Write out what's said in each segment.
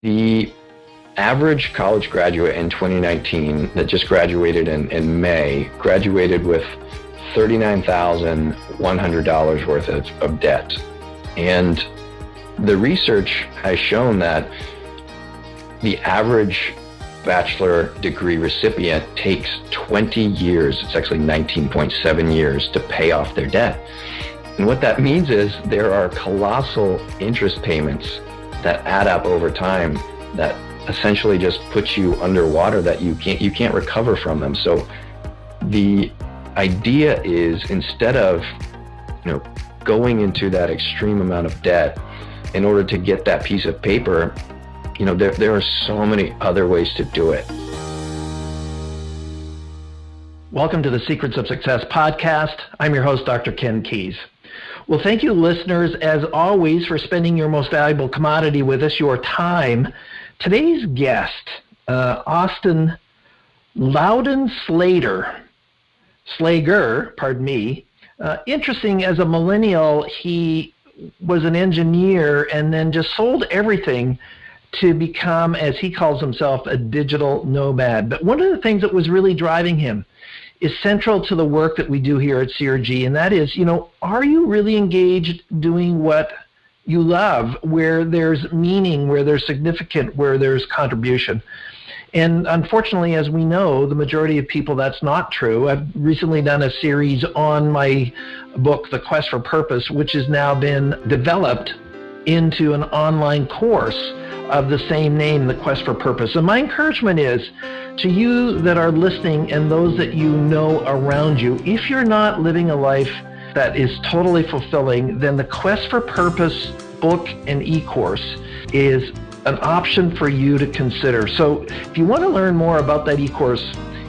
The average college graduate in 2019 that just graduated in May graduated with $39,100 worth of debt. And the research has shown that the average bachelor degree recipient takes 20 years, it's actually 19.7 years, to pay off their debt. And what that means is there are colossal interest payments that add up over time that essentially just puts you underwater, that you can't recover from them. So the idea is, instead of going into that extreme amount of debt in order to get that piece of paper, there are so many other ways to do it. Welcome to the Secrets of Success podcast. I'm your host, Dr. Ken Keis. Well, thank you, listeners, as always, for spending your most valuable commodity with us, your time. Today's guest, Austin Laudenslager, interesting, as a millennial, he was an engineer and then just sold everything to become, as he calls himself, a digital nomad. But one of the things that was really driving him is central to the work that we do here at CRG, and that is, are you really engaged doing what you love, where there's meaning, where there's significant, where there's contribution? And unfortunately, as we know, the majority of people, that's not true. I've recently done a series on my book, The Quest for Purpose, which has now been developed into an online course of the same name, The Quest for Purpose. And my encouragement is to you that are listening and those that you know around you, if you're not living a life that is totally fulfilling, then the Quest for Purpose book and e-course is an option for you to consider. So if you want to learn more about that e-course,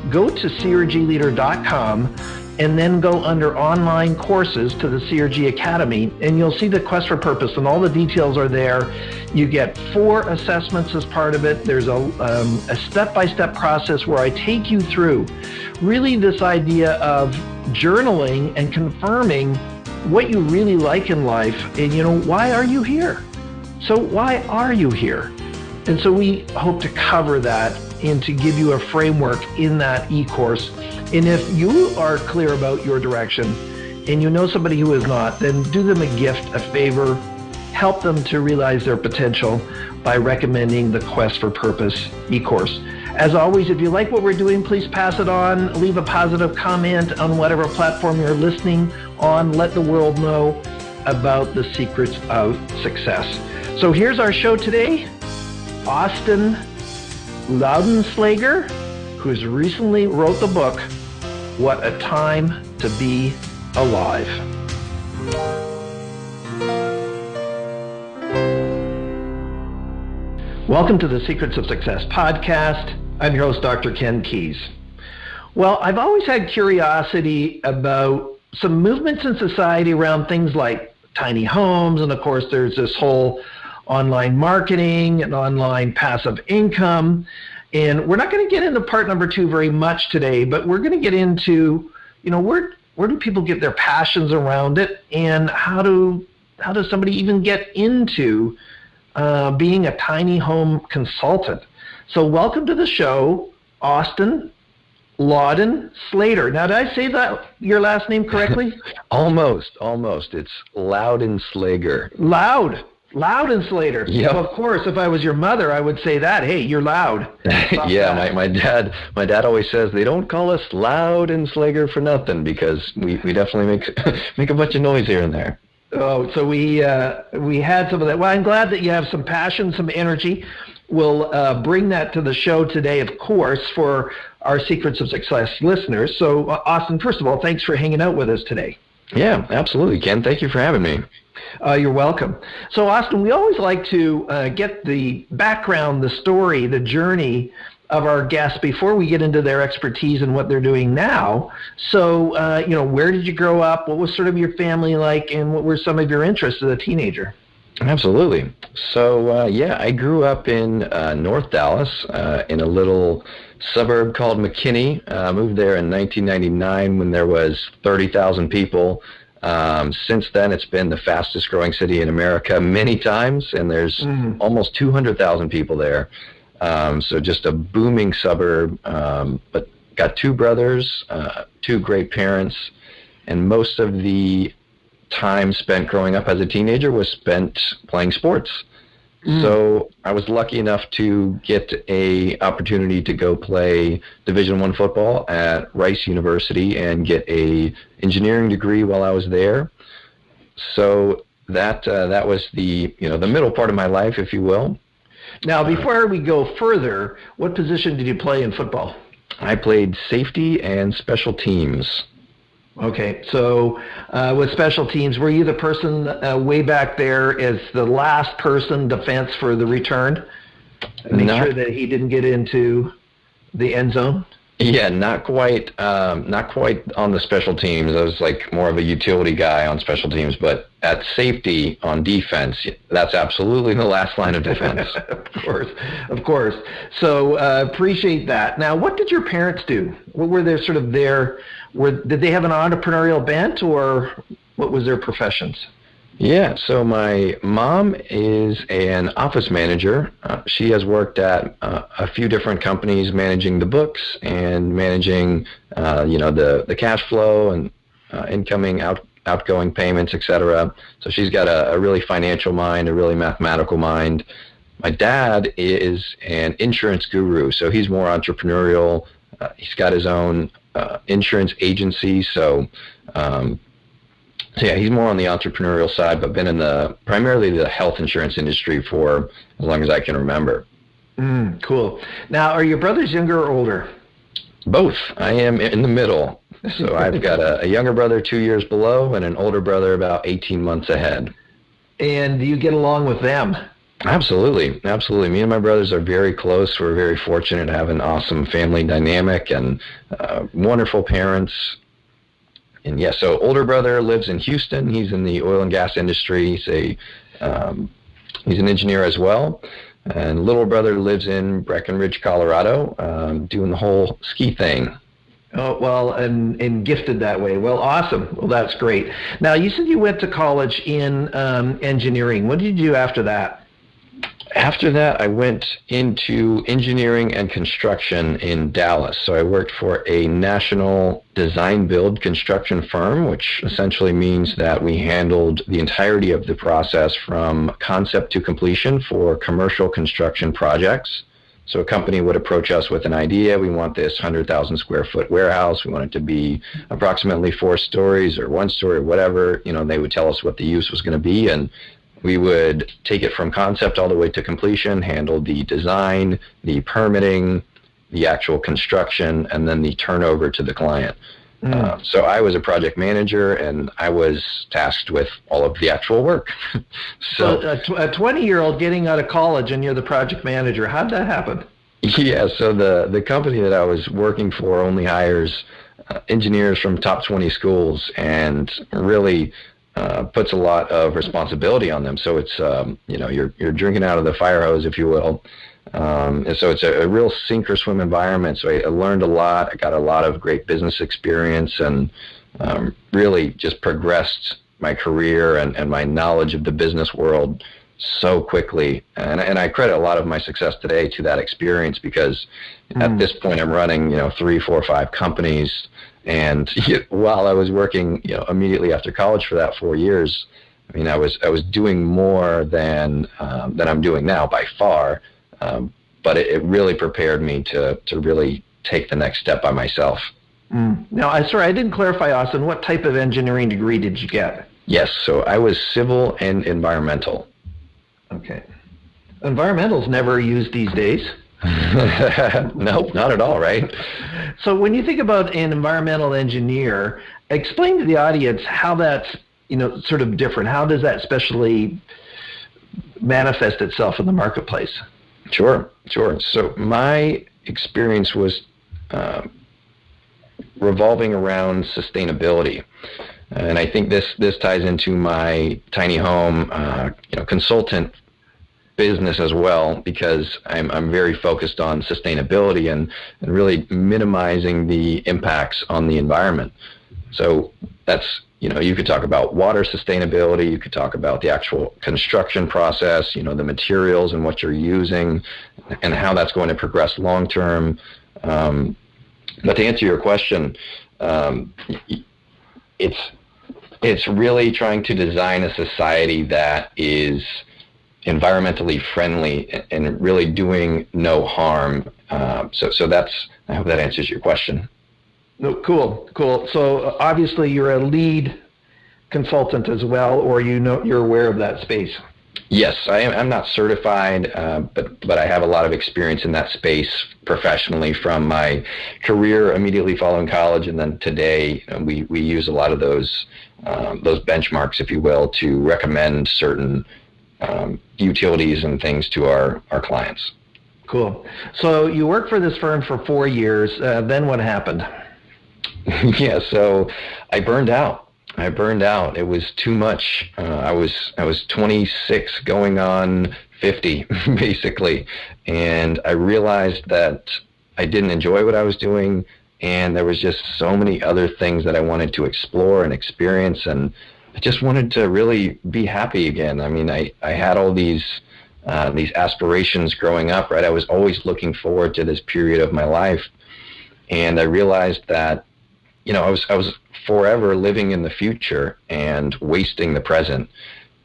go to crgleader.com and then go under online courses to the CRG Academy, and you'll see the Quest for Purpose, and all the details are there. You get 4 assessments as part of it. There's a step-by-step process where I take you through really this idea of journaling and confirming what you really like in life, and why are you here? So why are you here? And so we hope to cover that and to give you a framework in that e-course. And if you are clear about your direction and you know somebody who is not, then do them a gift, a favor, help them to realize their potential by recommending the Quest for Purpose e-course. As always, if you like what we're doing, please pass it on, leave a positive comment on whatever platform you're listening on, let the world know about the secrets of success. So here's our show today. Austin Laudenslager, who's recently wrote the book, What a Time to Be Alive. Welcome to the Secrets of Success podcast. I'm your host, Dr. Ken Keis. Well, I've always had curiosity about some movements in society around things like tiny homes, and of course there's this whole online marketing and online passive income. And we're not going to get into part number 2 very much today, but we're going to get into, where do people get their passions around it, and how does somebody even get into being a tiny home consultant? So welcome to the show, Austin Laudenslager. Now, did I say that your last name correctly? Almost. It's Laudenslager. Laudenslager. Yep. Well, of course, if I was your mother, I would say that. Hey, you're loud. Yeah, my dad always says they don't call us Laudenslager for nothing, because we definitely make a bunch of noise here and there. Oh, so we had some of that. Well, I'm glad that you have some passion, some energy. We'll bring that to the show today, of course, for our Secrets of Success listeners. So, Austin, first of all, thanks for hanging out with us today. Yeah, absolutely, Ken. Thank you for having me. You're welcome. So, Austin, we always like to get the background, the story, the journey of our guests before we get into their expertise and what they're doing now. So, where did you grow up? What was sort of your family like? And what were some of your interests as a teenager? Absolutely. So, I grew up in North Dallas, in a little suburb called McKinney. Moved there in 1999 when there was 30,000 people. Since then, it's been the fastest growing city in America many times, and there's almost 200,000 people there. So just a booming suburb, but got two brothers, two great parents, and most of the time spent growing up as a teenager was spent playing sports. So I was lucky enough to get a opportunity to go play Division I football at Rice University and get a engineering degree while I was there. So that was the middle part of my life, if you will. Now, before we go further, what position did you play in football? I played safety and special teams. Okay, so with special teams, were you the person way back there as the last person defense for the return? Make sure that he didn't get into the end zone? Yeah, not quite on the special teams. I was like more of a utility guy on special teams, but at safety on defense, that's absolutely the last line of defense. Of course. So appreciate that. Now, what did your parents do? What were they sort of there? Did they have an entrepreneurial bent, or what was their professions? Yeah, so my mom is an office manager. She has worked at a few different companies managing the books and managing, the cash flow and incoming, outgoing payments, etc. So she's got a really financial mind, a really mathematical mind. My dad is an insurance guru, so he's more entrepreneurial. He's got his own insurance agency, so yeah, he's more on the entrepreneurial side, but been in primarily the health insurance industry for as long as I can remember. Cool. Now, are your brothers younger or older? Both. I am in the middle. So I've got a younger brother 2 years below and an older brother about 18 months ahead. And do you get along with them? Absolutely. Me and my brothers are very close. We're very fortunate to have an awesome family dynamic and wonderful parents. And yeah, so older brother lives in Houston. He's in the oil and gas industry. He's an engineer as well. And little brother lives in Breckenridge, Colorado, doing the whole ski thing. Oh, well, and gifted that way. Well, awesome. Well, that's great. Now, you said you went to college in engineering. What did you do after that? After that, I went into engineering and construction in Dallas. So I worked for a national design build construction firm, which essentially means that we handled the entirety of the process from concept to completion for commercial construction projects. So a company would approach us with an idea. We want this 100,000 square foot warehouse. We want it to be approximately 4 stories or 1 story, whatever. They would tell us what the use was going to be, and we would take it from concept all the way to completion, handle the design, the permitting, the actual construction, and then the turnover to the client. So I was a project manager, and I was tasked with all of the actual work. So a 20-year-old getting out of college, and you're the project manager. How'd that happen? Yeah, so the company that I was working for only hires engineers from top 20 schools, and really puts a lot of responsibility on them. So it's, you're drinking out of the fire hose, if you will. And so it's a real sink or swim environment. So I learned a lot. I got a lot of great business experience, and really just progressed my career and my knowledge of the business world so quickly. And I credit a lot of my success today to that experience, because at this point I'm running, 3, 4, 5 companies. And while I was working, immediately after college for that 4 years, I mean, I was doing more than I'm doing now by far. But it really prepared me to really take the next step by myself. Now, I didn't clarify, Austin. What type of engineering degree did you get? Yes, so I was civil and environmental. Okay. Environmental's never used these days. Nope, not at all, right? So when you think about an environmental engineer, explain to the audience how that's, sort of different. How does that especially manifest itself in the marketplace? Sure. So my experience was revolving around sustainability. And I think this ties into my tiny home consultant business as well, because I'm very focused on sustainability and really minimizing the impacts on the environment. So that's You could talk about water sustainability. You could talk about the actual construction process, the materials and what you're using and how that's going to progress long term. But to answer your question, it's really trying to design a society that is environmentally friendly and really doing no harm. So that's, I hope that answers your question. No, cool. So obviously you're a lead consultant as well, or you're aware of that space. Yes, I am. I'm not certified, but I have a lot of experience in that space professionally from my career immediately following college, and then today we use a lot of those benchmarks, if you will, to recommend certain utilities and things to our clients. Cool. So you worked for this firm for 4 years. Then what happened? Yeah, so I burned out. It was too much. I was 26 going on 50 basically, and I realized that I didn't enjoy what I was doing, and there was just so many other things that I wanted to explore and experience, and I just wanted to really be happy again. I mean, I had all these aspirations growing up, right? I was always looking forward to this period of my life, and I realized that I was forever living in the future and wasting the present.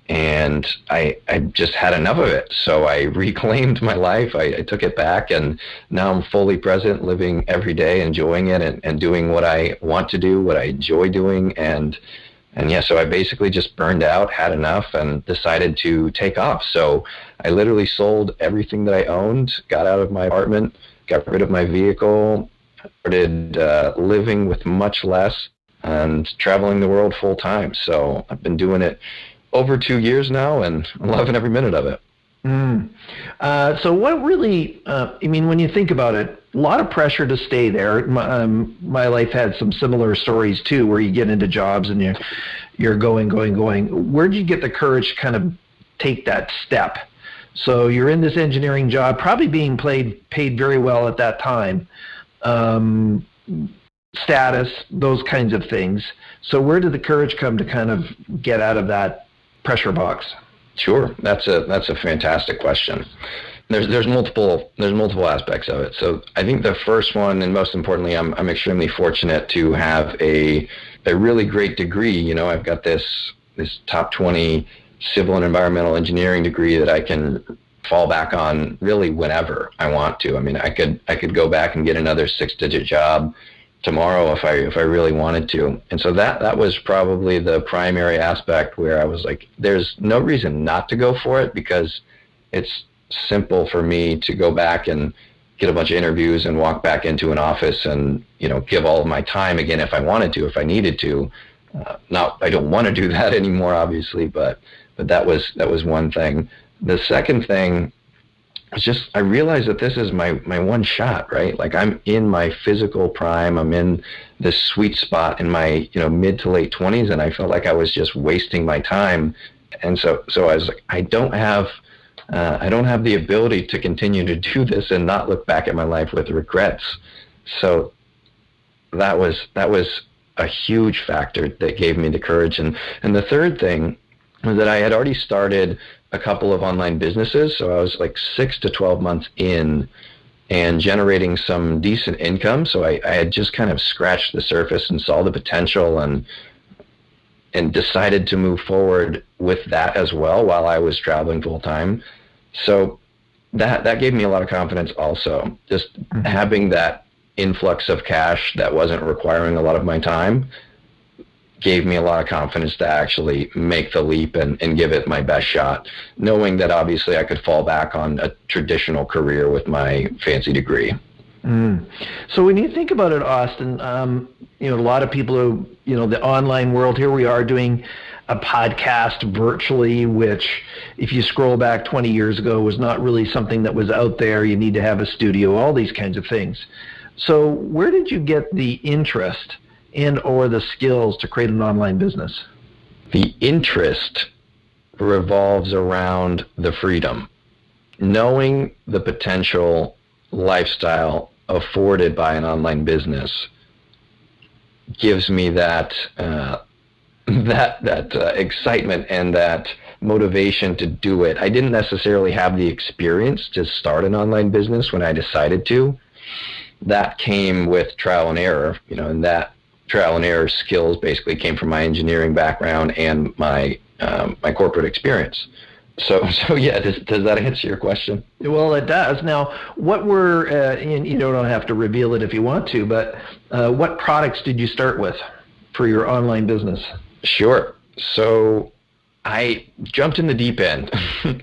And I just had enough of it. So I reclaimed my life. I took it back, and now I'm fully present, living every day, enjoying it and doing what I want to do, what I enjoy doing. And yeah, so I basically just burned out, had enough, and decided to take off. So I literally sold everything that I owned, got out of my apartment, got rid of my vehicle, started living with much less and traveling the world full time. So I've been doing it over 2 years now, and I'm loving every minute of it. So what really, when you think about it, a lot of pressure to stay there. My life had some similar stories too, where you get into jobs and you're going. Where did you get the courage to kind of take that step? So you're in this engineering job, probably being paid very well at that time. Status, those kinds of things. So where did the courage come to kind of get out of that pressure box? Sure, that's a fantastic question. There's multiple aspects of it. So I think the first one, and most importantly, I'm extremely fortunate to have a really great degree. I've got this top 20 civil and environmental engineering degree that I can fall back on really whenever I want to. I mean, I could go back and get another 6-digit job tomorrow if I really wanted to. And so that was probably the primary aspect where I was like, there's no reason not to go for it, because it's simple for me to go back and get a bunch of interviews and walk back into an office and give all of my time again if I wanted to, if I needed to. I don't want to do that anymore, obviously, but that was one thing. The second thing was just, I realized that this is my one shot, right? Like, I'm in my physical prime. I'm in this sweet spot in my mid to late 20s, and I felt like I was just wasting my time. And so I was like, I don't have the ability to continue to do this and not look back at my life with regrets. So that was a huge factor that gave me the courage. And the third thing was that I had already started a couple of online businesses. So I was like 6 to 12 months in and generating some decent income. So I had just kind of scratched the surface and saw the potential and decided to move forward with that as well while I was traveling full time. So that gave me a lot of confidence also. Just having that influx of cash that wasn't requiring a lot of my time gave me a lot of confidence to actually make the leap and give it my best shot, knowing that obviously I could fall back on a traditional career with my fancy degree. So when you think about it, Austin, a lot of people who, the online world, here we are doing a podcast virtually, which if you scroll back 20 years ago was not really something that was out there. You need to have a studio, all these kinds of things. So where did you get the interest and or the skills to create an online business? The interest revolves around the freedom. Knowing the potential lifestyle afforded by an online business gives me that that excitement and that motivation to do it. I didn't necessarily have the experience to start an online business when I decided to. That came with trial and error, and that trial and error skills basically came from my engineering background and my corporate experience. So yeah, does that answer your question? Well, it does. Now, what were, and you don't have to reveal it if you want to, but what products did you start with for your online business? Sure. So I jumped in the deep end.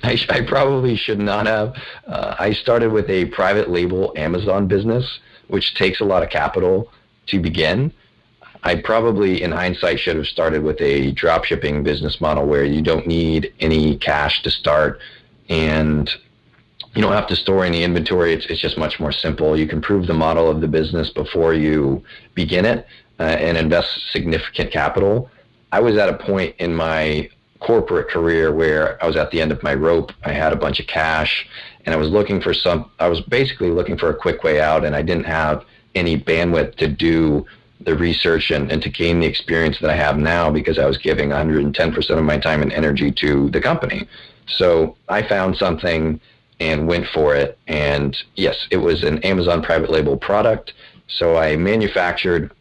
I probably should not have. I started with a private label Amazon business, which takes a lot of capital to begin. I probably, in hindsight, should have started with a drop shipping business model where you don't need any cash to start and you don't have to store any inventory. It's just much more simple. You can prove the model of the business before you begin it and invest significant capital. I was at a point in my corporate career where I was at the end of my rope. I had a bunch of cash and I was basically looking for a quick way out, and I didn't have any bandwidth to do the research and to gain the experience that I have now because I was giving 110% of my time and energy to the company. So I found something and went for it. And yes, it was an Amazon private label product. So I manufactured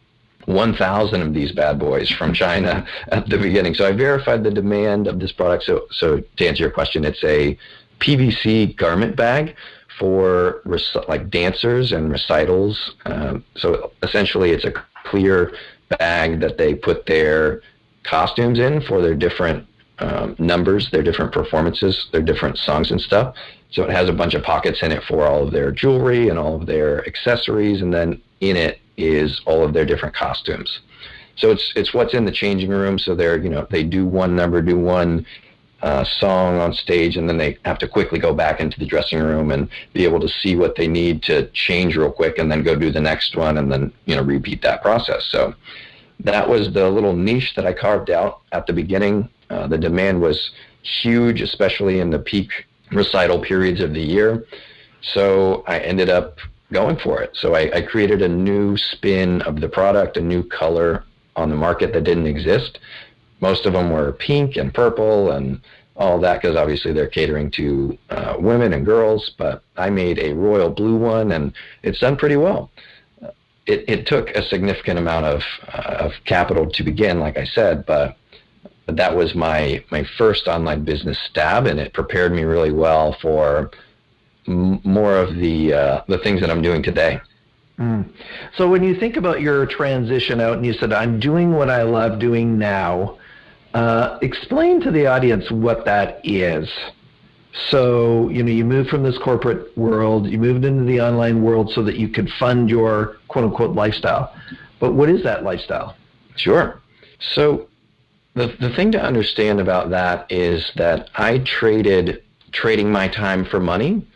1,000 of these bad boys from China at the beginning. So I verified the demand of this product. So to answer your question, it's a PVC garment bag for like dancers and recitals. So essentially it's a clear bag that they put their costumes in for their different numbers, their different performances, their different songs and stuff. So it has a bunch of pockets in it for all of their jewelry and all of their accessories, and then in it is all of their different costumes. So it's what's in the changing room. So they do one number, do one song on stage, and then they have to quickly go back into the dressing room and be able to see what they need to change real quick and then go do the next one and then repeat that process. So that was the little niche that I carved out at the beginning. The demand was huge, especially in the peak recital periods of the year. So I ended up going for it. So I created a new spin of the product, a new color on the market that didn't exist. Most of them were pink and purple and all that because obviously they're catering to women and girls, but I made a royal blue one and it's done pretty well. It took a significant amount of capital to begin, like I said, but that was my first online business stab, and it prepared me really well for more of the things that I'm doing today. So when you think about your transition out and you said, I'm doing what I love doing now, explain to the audience what that is. So, you moved from this corporate world, you moved into the online world so that you could fund your quote unquote lifestyle. But what is that lifestyle? Sure. So the thing to understand about that is that I traded trading my time for money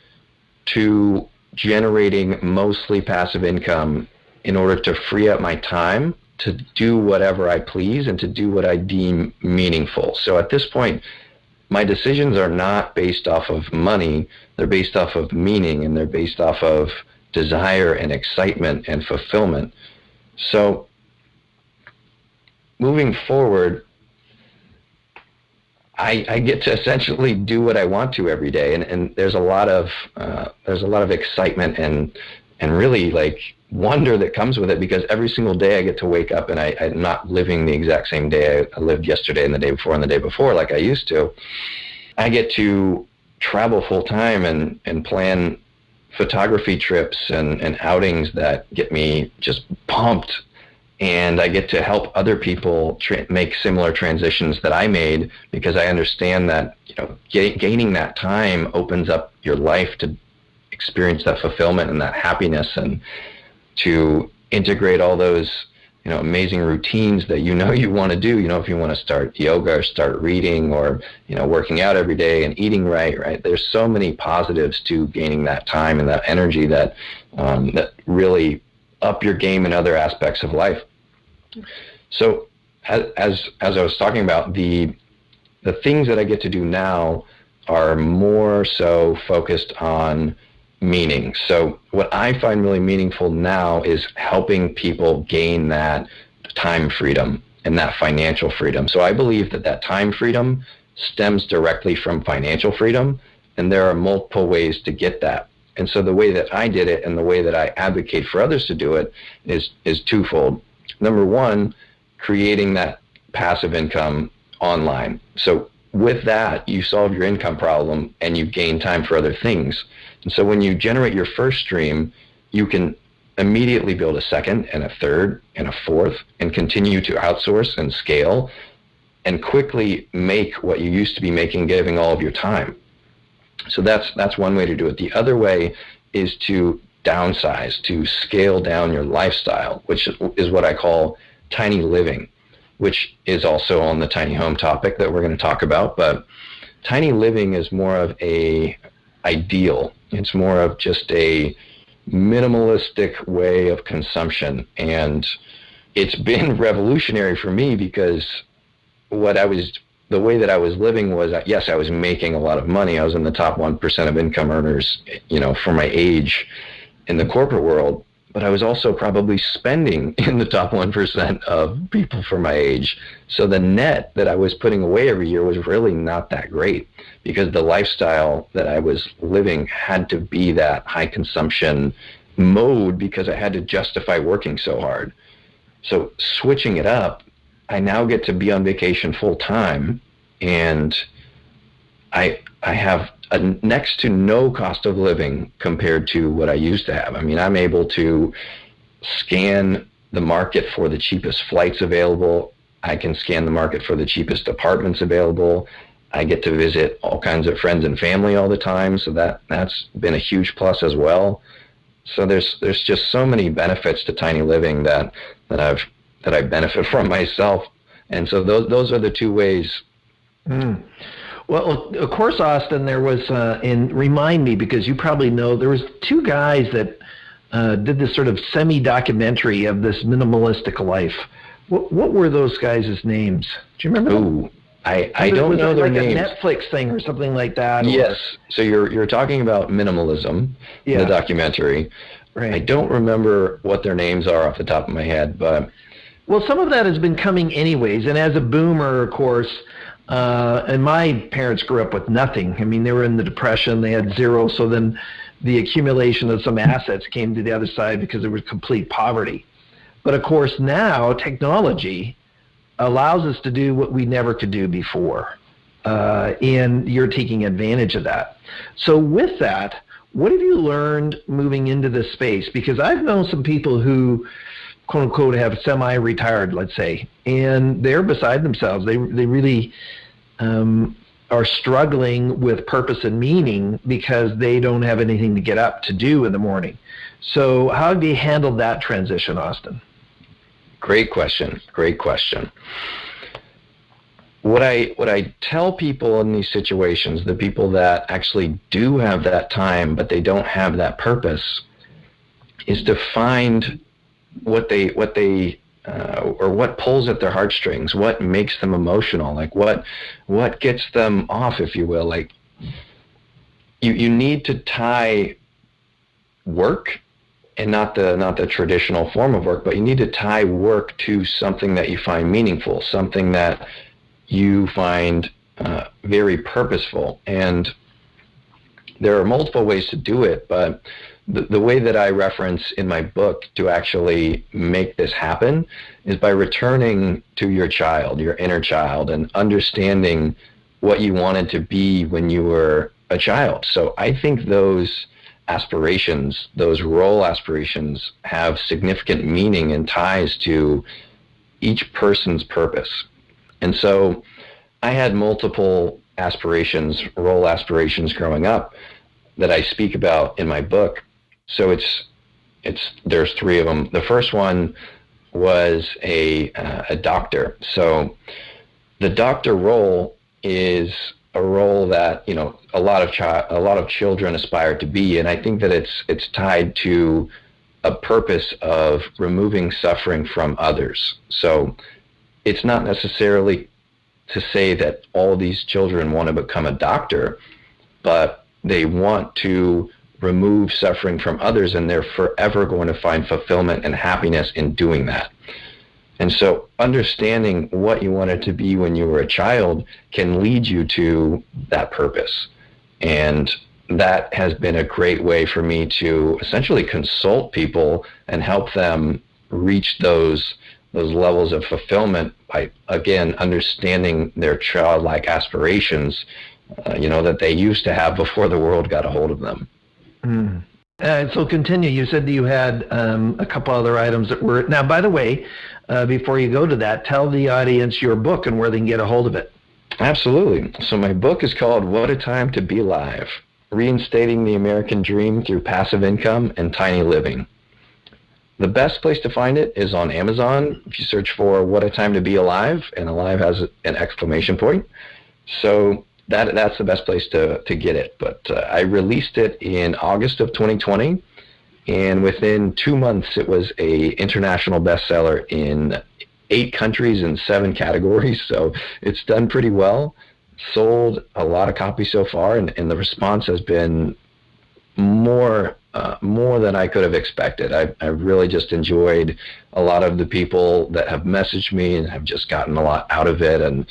to generating mostly passive income in order to free up my time to do whatever I please and to do what I deem meaningful. So at this point, my decisions are not based off of money, they're based off of meaning, and they're based off of desire and excitement and fulfillment. So moving forward, I get to essentially do what I want to every day, and there's a lot of excitement and really like wonder that comes with it, because every single day I get to wake up and I'm not living the exact same day I lived yesterday and the day before and the day before like I used to. I get to travel full time and plan photography trips and outings that get me just pumped. And I get to help other people make similar transitions that I made, because I understand that gaining that time opens up your life to experience that fulfillment and that happiness, and to integrate all those amazing routines that you want to do. If you want to start yoga or start reading or working out every day and eating right. There's so many positives to gaining that time and that energy that really up your game in other aspects of life. So as I was talking about, the things that I get to do now are more so focused on meaning. So what I find really meaningful now is helping people gain that time freedom and that financial freedom. So I believe that time freedom stems directly from financial freedom, and there are multiple ways to get that. And so the way that I did it and the way that I advocate for others to do it is twofold. Number one, creating that passive income online. So with that, you solve your income problem and you gain time for other things. And so when you generate your first stream, you can immediately build a second and a third and a fourth and continue to outsource and scale and quickly make what you used to be making, giving all of your time. So that's one way to do it. The other way is to downsize, to scale down your lifestyle, which is what I call tiny living, which is also on the tiny home topic that we're going to talk about. But tiny living is more of a ideal. It's more of just a minimalistic way of consumption. And it's been revolutionary for me because the way that I was living was, yes, I was making a lot of money. I was in the top 1% of income earners, for my age in the corporate world, but I was also probably spending in the top 1% of people for my age. So the net that I was putting away every year was really not that great because the lifestyle that I was living had to be that high consumption mode because I had to justify working so hard. So switching it up, I now get to be on vacation full time, and I have a next to no cost of living compared to what I used to have. I mean, I'm able to scan the market for the cheapest flights available. I can scan the market for the cheapest apartments available. I get to visit all kinds of friends and family all the time, so that's been a huge plus as well. So there's just so many benefits to tiny living that I benefit from myself, and so those are the two ways. Well, of course, Austin, there was, and remind me, because you probably know, there was two guys that did this sort of semi-documentary of this minimalistic life. What were those guys' names? Do you remember them? I don't know their names. Like a Netflix thing or something like that? Yes. So you're talking about minimalism, the documentary. Right. I don't remember what their names are off the top of my head, but... Well, some of that has been coming anyways, and as a boomer, of course, and my parents grew up with nothing. I mean, they were in the Depression, they had zero, so then the accumulation of some assets came to the other side because there was complete poverty. But of course now, technology allows us to do what we never could do before, and you're taking advantage of that. So with that, what have you learned moving into this space? Because I've known some people who, quote unquote, have semi-retired, let's say, and they're beside themselves. They really are struggling with purpose and meaning because they don't have anything to get up to do in the morning. So how have you handled that transition, Austin? Great question. What I tell people in these situations, the people that actually do have that time but they don't have that purpose, is to find what pulls at their heartstrings, what makes them emotional, like what gets them off, if you will. Like you need to tie work, and not the traditional form of work, but you need to tie work to something that you find meaningful, something that you find very purposeful. And there are multiple ways to do it, but the way that I reference in my book to actually make this happen is by returning to your child, your inner child, and understanding what you wanted to be when you were a child. So I think those aspirations, those role aspirations, have significant meaning and ties to each person's purpose. And so I had multiple aspirations, role aspirations growing up that I speak about in my book. So there's three of them. The first one was a doctor. So the doctor role is a role that a lot of children aspire to be, and I think that it's tied to a purpose of removing suffering from others. So it's not necessarily to say that all these children want to become a doctor, but they want to remove suffering from others, and they're forever going to find fulfillment and happiness in doing that. And so understanding what you wanted to be when you were a child can lead you to that purpose. And that has been a great way for me to essentially consult people and help them reach those levels of fulfillment by, again, understanding their childlike aspirations, that they used to have before the world got a hold of them. Mm. So continue. You said that you had a couple other items that were... Now, by the way, before you go to that, tell the audience your book and where they can get a hold of it. Absolutely. So my book is called What a Time to Be Alive, Reinstating the American Dream Through Passive Income and Tiny Living. The best place to find it is on Amazon. If you search for What a Time to Be Alive, and alive has an exclamation point. So that's the best place to get it. But I released it in August of 2020, and within 2 months, it was an international bestseller in 8 countries and 7 categories. So it's done pretty well. Sold a lot of copies so far, and the response has been more than I could have expected. I really just enjoyed a lot of the people that have messaged me and have just gotten a lot out of it, and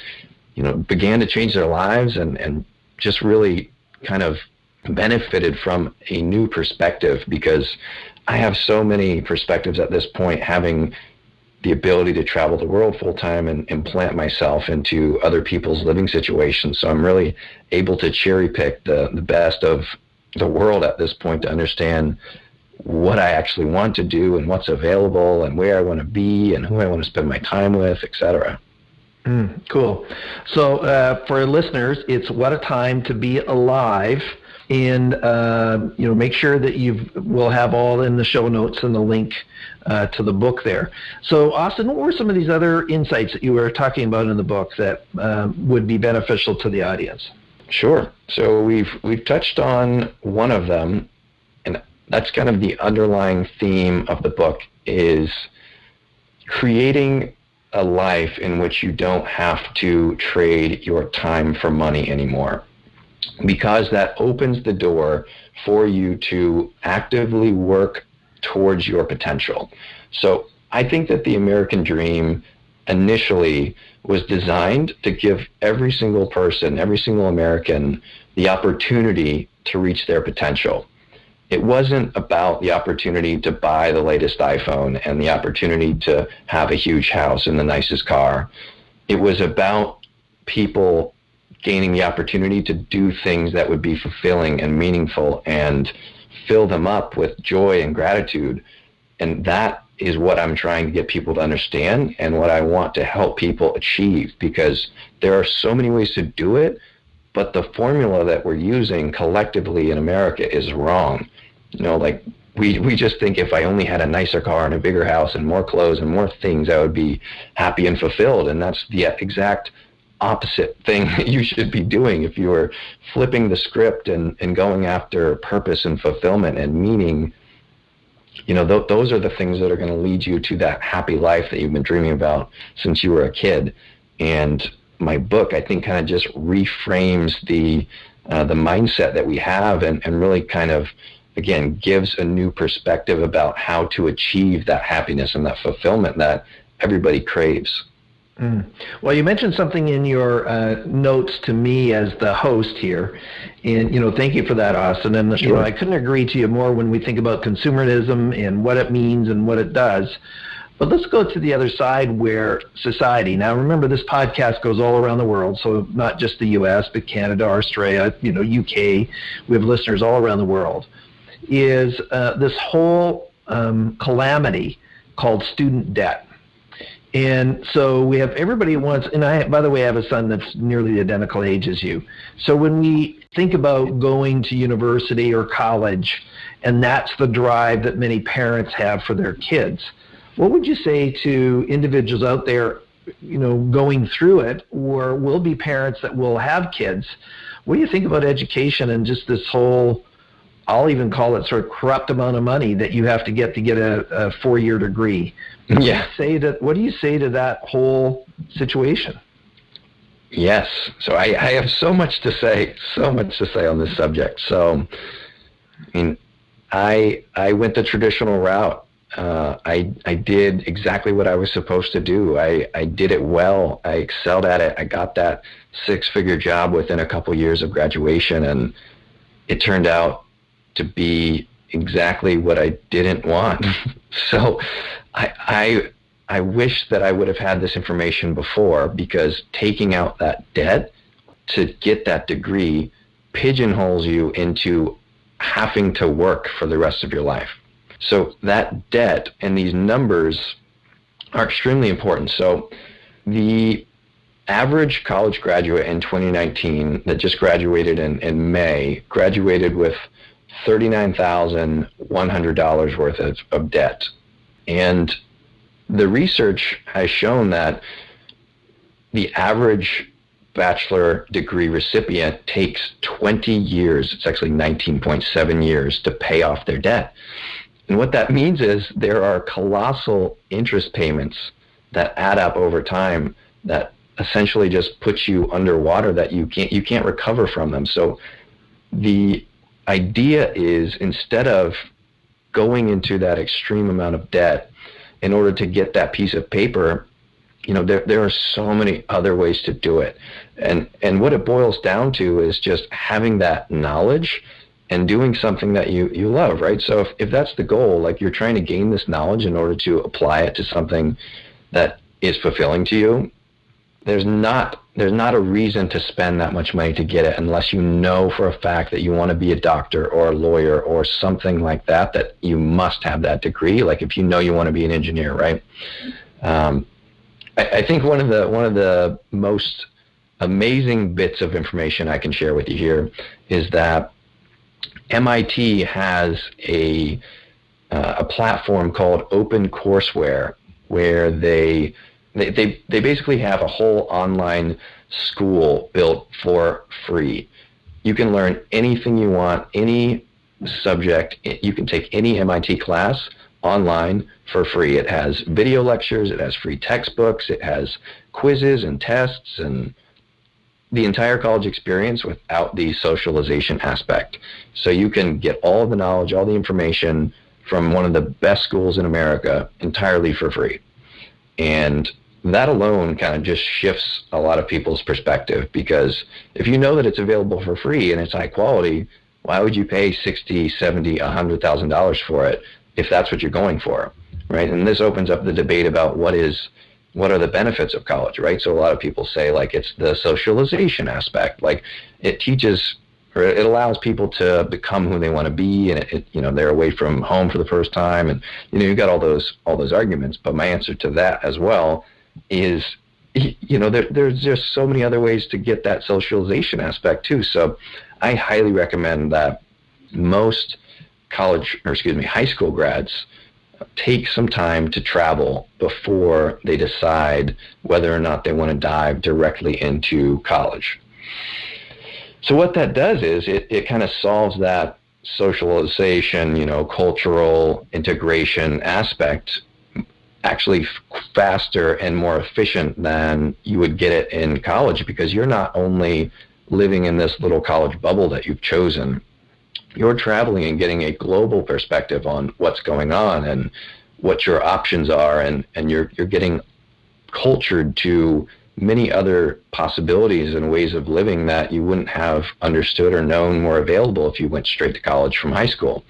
began to change their lives and just really kind of benefited from a new perspective, because I have so many perspectives at this point, having the ability to travel the world full time and implant myself into other people's living situations. So I'm really able to cherry pick the best of the world at this point to understand what I actually want to do and what's available and where I want to be and who I want to spend my time with, etc. Cool. So for listeners, it's What a Time to Be Alive. And make sure that we'll have all in the show notes and the link to the book there. So Austin, what were some of these other insights that you were talking about in the book that would be beneficial to the audience? Sure. So we've touched on one of them, and that's kind of the underlying theme of the book, is creating a life in which you don't have to trade your time for money anymore, because that opens the door for you to actively work towards your potential. So I think that the American dream initially was designed to give every single person, every single American, the opportunity to reach their potential. It wasn't about the opportunity to buy the latest iPhone and the opportunity to have a huge house and the nicest car. It was about people gaining the opportunity to do things that would be fulfilling and meaningful and fill them up with joy and gratitude. And that is what I'm trying to get people to understand and what I want to help people achieve, because there are so many ways to do it, but the formula that we're using collectively in America is wrong. We just think if I only had a nicer car and a bigger house and more clothes and more things, I would be happy and fulfilled. And that's the exact opposite thing that you should be doing. If you were flipping the script and going after purpose and fulfillment and meaning, those are the things that are going to lead you to that happy life that you've been dreaming about since you were a kid. And my book, I think, kind of just reframes the mindset that we have and really kind of, again, gives a new perspective about how to achieve that happiness and that fulfillment that everybody craves. Well, you mentioned something in your notes to me as the host here, and thank you for that, Austin. And Sure. I couldn't agree to you more when we think about consumerism and what it means and what it does. But let's go to the other side, where society. Now, remember, this podcast goes all around the world, so not just the U.S., but Canada, Australia, UK. We have listeners all around the world. Is this whole calamity called student debt. And so we have everybody wants, and by the way, I have a son that's nearly the identical age as you. So when we think about going to university or college, and that's the drive that many parents have for their kids, what would you say to individuals out there, going through it, or will be parents that will have kids? What do you think about education and just this whole, I'll even call it sort of corrupt amount of money that you have to get a 4-year degree? Yeah. What do you say to that whole situation? Yes. So I have so much to say on this subject. So, I went the traditional route. I did exactly what I was supposed to do. I did it well. I excelled at it. I got that six-figure job within a couple years of graduation, and it turned out to be exactly what I didn't want. So I wish that I would have had this information before, because taking out that debt to get that degree pigeonholes you into having to work for the rest of your life. So that debt and these numbers are extremely important. So the average college graduate in 2019 that just graduated in May graduated with $39,100 worth of debt. And the research has shown that the average bachelor degree recipient takes 20 years, it's actually 19.7 years, to pay off their debt. And what that means is there are colossal interest payments that add up over time that essentially just puts you underwater, that you can't recover from them. So the idea is, instead of going into that extreme amount of debt in order to get that piece of paper, there are so many other ways to do it. And what it boils down to is just having that knowledge and doing something that you love, right? So if that's the goal, like you're trying to gain this knowledge in order to apply it to something that is fulfilling to you, there's not a reason to spend that much money to get it, unless you know for a fact that you want to be a doctor or a lawyer or something like that, that you must have that degree. Like if you know you want to be an engineer, right? I think one of the most amazing bits of information I can share with you here is that MIT has a platform called Open Courseware, where they basically have a whole online school built for free. You can learn anything you want, any subject. You can take any MIT class online for free. It has video lectures, it has free textbooks, it has quizzes and tests, and the entire college experience without the socialization aspect. So you can get all the knowledge, all the information from one of the best schools in America entirely for free. And that alone kind of just shifts a lot of people's perspective, because if you know that it's available for free and it's high quality, why would you pay $60,000, $70,000, $100,000 for it if that's what you're going for, right? And this opens up the debate about what are the benefits of college, right? So a lot of people say, like, it's the socialization aspect, like it teaches, or it allows people to become who they want to be, and they're away from home for the first time, and you've got all those arguments. But my answer to that as well is, there's just so many other ways to get that socialization aspect too. So I highly recommend that most high school grads take some time to travel before they decide whether or not they want to dive directly into college. So what that does is it kind of solves that socialization, cultural integration aspect actually faster and more efficient than you would get it in college, because you're not only living in this little college bubble that you've chosen, you're traveling and getting a global perspective on what's going on and what your options are, and you're getting cultured to many other possibilities and ways of living that you wouldn't have understood or known were available if you went straight to college from high school.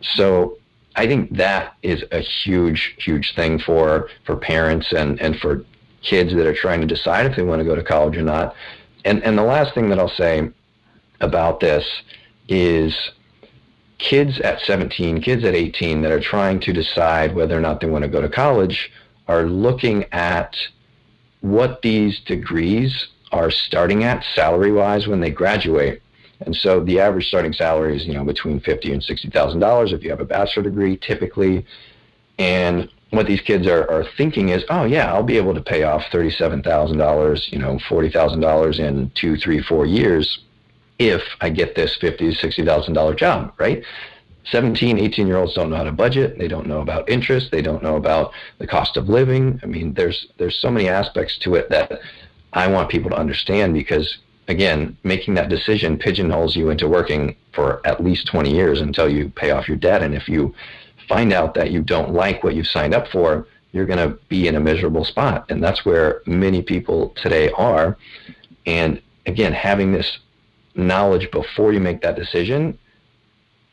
So I think that is a huge, huge thing for parents and for kids that are trying to decide if they want to go to college or not. And the last thing that I'll say about this is kids at 17, kids at 18 that are trying to decide whether or not they want to go to college are looking at what these degrees are starting at salary-wise when they graduate. And so the average starting salary is, between $50,000 and $60,000 if you have a bachelor degree, typically. And what these kids are thinking is, oh yeah, I'll be able to pay off $37,000, $40,000 in 2, 3, 4 years if I get this $50,000 to $60,000 job, right? 17, 18-year-olds don't know how to budget. They don't know about interest. They don't know about the cost of living. I mean, there's so many aspects to it that I want people to understand, because, again, making that decision pigeonholes you into working for at least 20 years until you pay off your debt. And if you find out that you don't like what you've signed up for, you're going to be in a miserable spot. And that's where many people today are. And again, having this knowledge before you make that decision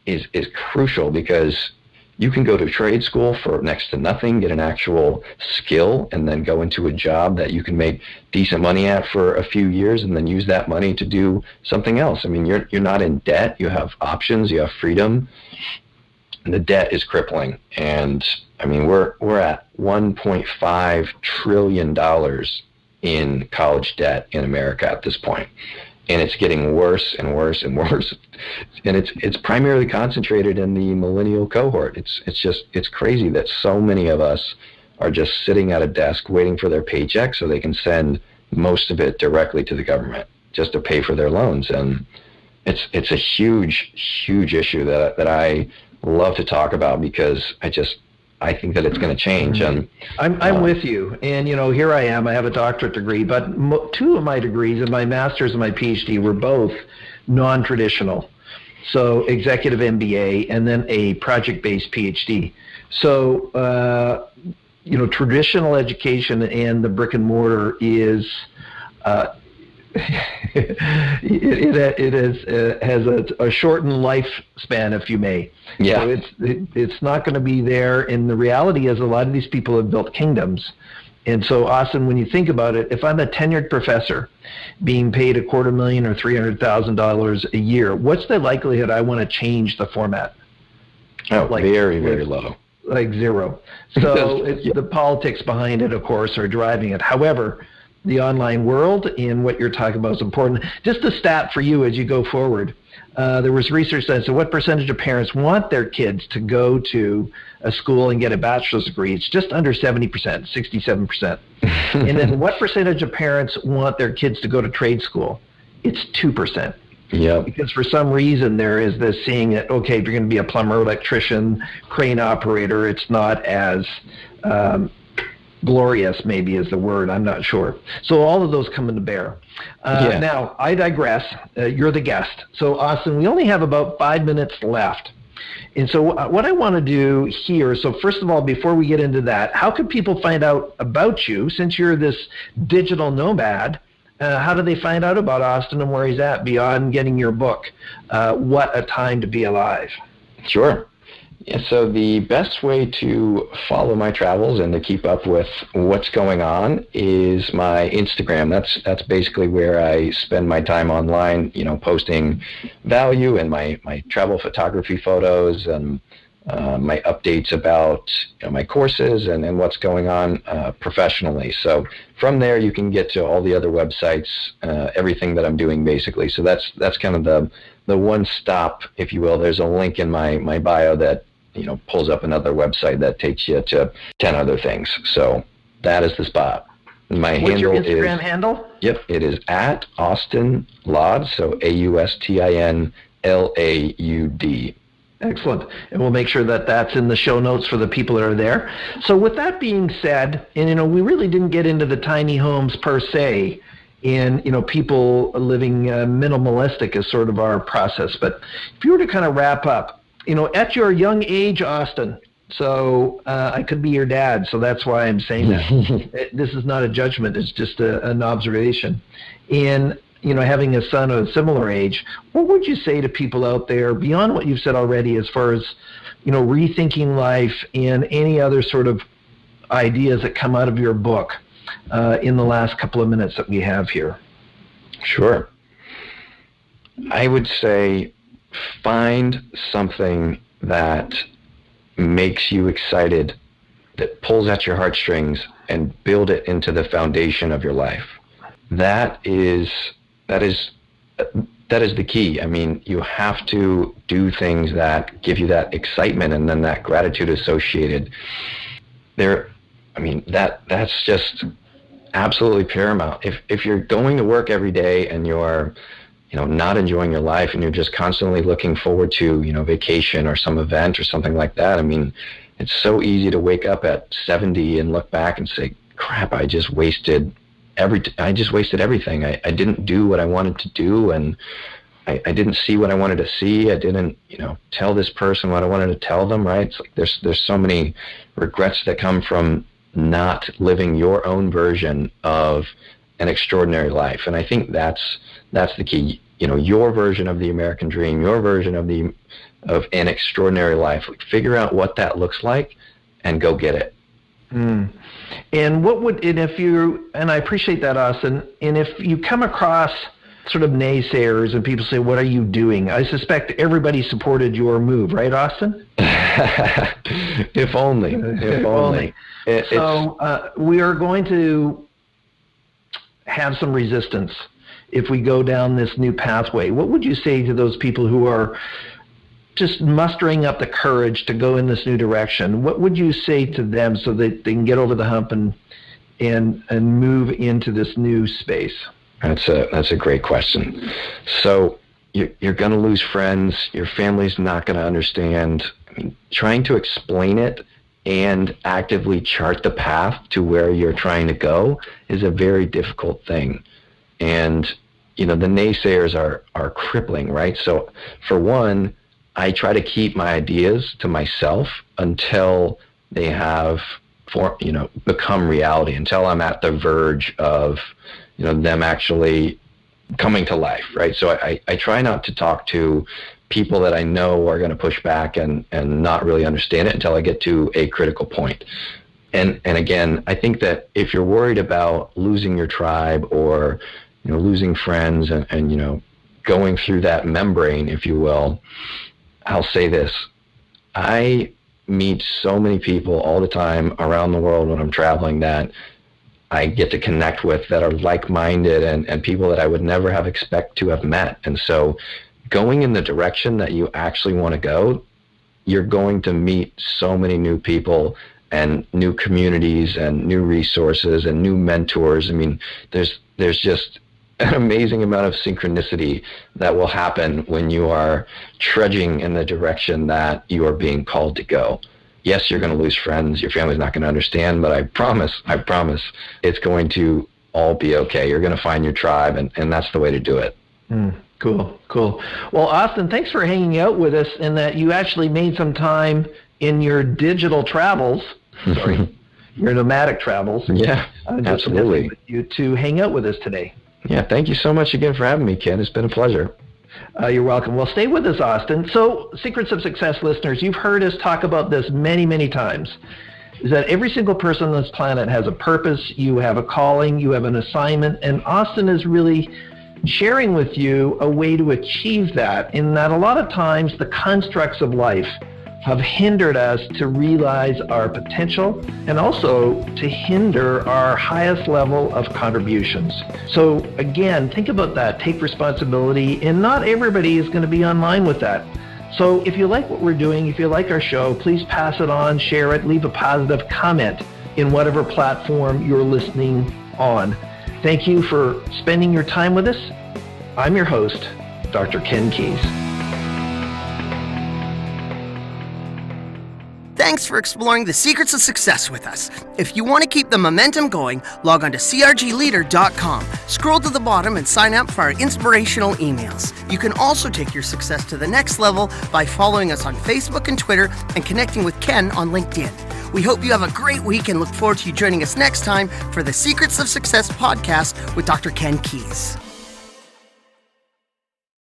is crucial, because you can go to trade school for next to nothing, get an actual skill, and then go into a job that you can make decent money at for a few years, and then use that money to do something else. I mean, you're not in debt. You have options. You have freedom. And the debt is crippling. And I mean, we're at $1.5 trillion in college debt in America at this point. And it's getting worse and worse and worse. And it's primarily concentrated in the millennial cohort. It's crazy that so many of us are just sitting at a desk waiting for their paycheck so they can send most of it directly to the government just to pay for their loans. And it's a huge, huge issue that I love to talk about, because I think that it's going to change. And I'm with you. And, here I am. I have a doctorate degree, but two of my degrees, and my master's and my PhD, were both non-traditional. So executive MBA and then a project-based PhD. So, traditional education and the brick and mortar is it has a shortened lifespan, if you may. Yeah. So it's not going to be there. And the reality is, a lot of these people have built kingdoms. And so, Austin, when you think about it, if I'm a tenured professor being paid $250,000 or $300,000 a year, what's the likelihood I want to change the format? Oh, very, very low. Like zero. So the politics behind it, of course, are driving it. However, the online world and what you're talking about is important. Just a stat for you as you go forward. There was research that said what percentage of parents want their kids to go to a school and get a bachelor's degree. It's just under 70%, 67%. And then what percentage of parents want their kids to go to trade school? It's 2%. Yeah. Because for some reason there is this seeing that, okay, if you're going to be a plumber, electrician, crane operator, it's not as glorious, maybe is the word, I'm not sure. So all of those come into bear. Now, I digress. You're the guest. So, Austin, we only have about 5 minutes left. And so what I want to do here, so first of all, before we get into that, how can people find out about you, since you're this digital nomad? How do they find out about Austin and where he's at beyond getting your book, What a Time to Be Alive? Sure. Yeah, so the best way to follow my travels and to keep up with what's going on is my Instagram. That's basically where I spend my time online, posting value and my travel photography photos and my updates about my courses and what's going on professionally. So from there, you can get to all the other websites, everything that I'm doing basically. So that's kind of the one stop, if you will. There's a link in my bio that pulls up another website that takes you to 10 other things. So that is the spot. What's your Instagram handle? Yep, it is at Austin Laud, so AustinLaud. Excellent. And we'll make sure that that's in the show notes for the people that are there. So with that being said, and we really didn't get into the tiny homes per se, and people living minimalistic is sort of our process. But if you were to kind of wrap up, at your young age, Austin, so I could be your dad, so that's why I'm saying that. This is not a judgment, it's just an observation. And, having a son of a similar age, what would you say to people out there beyond what you've said already as far as, rethinking life and any other sort of ideas that come out of your book in the last couple of minutes that we have here? Sure. I would say find something that makes you excited, that pulls at your heartstrings, and build it into the foundation of your life. That is the key. I mean, you have to do things that give you that excitement and then that gratitude associated. That's just absolutely paramount. If you're going to work every day and you're not enjoying your life and you're just constantly looking forward to, vacation or some event or something like that, I mean, it's so easy to wake up at 70 and look back and say, crap, I just wasted everything. I didn't do what I wanted to do, and I didn't see what I wanted to see. I didn't, tell this person what I wanted to tell them, right? It's like there's so many regrets that come from not living your own version of an extraordinary life. And I think that's the key. Your version of the American dream, your version of an extraordinary life. Like, figure out what that looks like and go get it. And I appreciate that, Austin, and if you come across sort of naysayers and people say, what are you doing? I suspect everybody supported your move, right, Austin? If only. So we are going to have some resistance if we go down this new pathway. What would you say to those people who are just mustering up the courage to go in this new direction? What would you say to them so that they can get over the hump and move into this new space? That's a great question. So you're going to lose friends. Your family's not going to understand. I mean, trying to explain it and actively chart the path to where you're trying to go is a very difficult thing. And, the naysayers are crippling, right? So for one, I try to keep my ideas to myself until they have become reality, until I'm at the verge of, them actually coming to life, right? So I try not to talk to people that I know are going to push back and not really understand it until I get to a critical point. And again, I think that if you're worried about losing your tribe or, losing friends and going through that membrane, if you will, I'll say this. I meet so many people all the time around the world when I'm traveling that I get to connect with that are like-minded and people that I would never have expect to have met. And so going in the direction that you actually want to go, you're going to meet so many new people and new communities and new resources and new mentors. I mean, there's just an amazing amount of synchronicity that will happen when you are trudging in the direction that you are being called to go. Yes, you're going to lose friends. Your family's not going to understand, but I promise it's going to all be okay. You're going to find your tribe, and that's the way to do it. Cool. Well, Austin, thanks for hanging out with us and that you actually made some time in your digital travels, your nomadic travels. Yeah, absolutely. With you to hang out with us today. Yeah, thank you so much again for having me, Ken. It's been a pleasure. You're welcome. Well, stay with us, Austin. So, Secrets of Success listeners, you've heard us talk about this many, many times, is that every single person on this planet has a purpose, you have a calling, you have an assignment, and Austin is really sharing with you a way to achieve that, in that a lot of times the constructs of life have hindered us to realize our potential and also to hinder our highest level of contributions. So again, think about that, take responsibility, and not everybody is going to be online with that. So if you like what we're doing, if you like our show, please pass it on, share it, leave a positive comment in whatever platform you're listening on. Thank you for spending your time with us. I'm your host, Dr. Ken Keis. Thanks for exploring the secrets of success with us. If you want to keep the momentum going, log on to crgleader.com. Scroll to the bottom and sign up for our inspirational emails. You can also take your success to the next level by following us on Facebook and Twitter and connecting with Ken on LinkedIn. We hope you have a great week and look forward to you joining us next time for the Secrets of Success podcast with Dr. Ken Keis.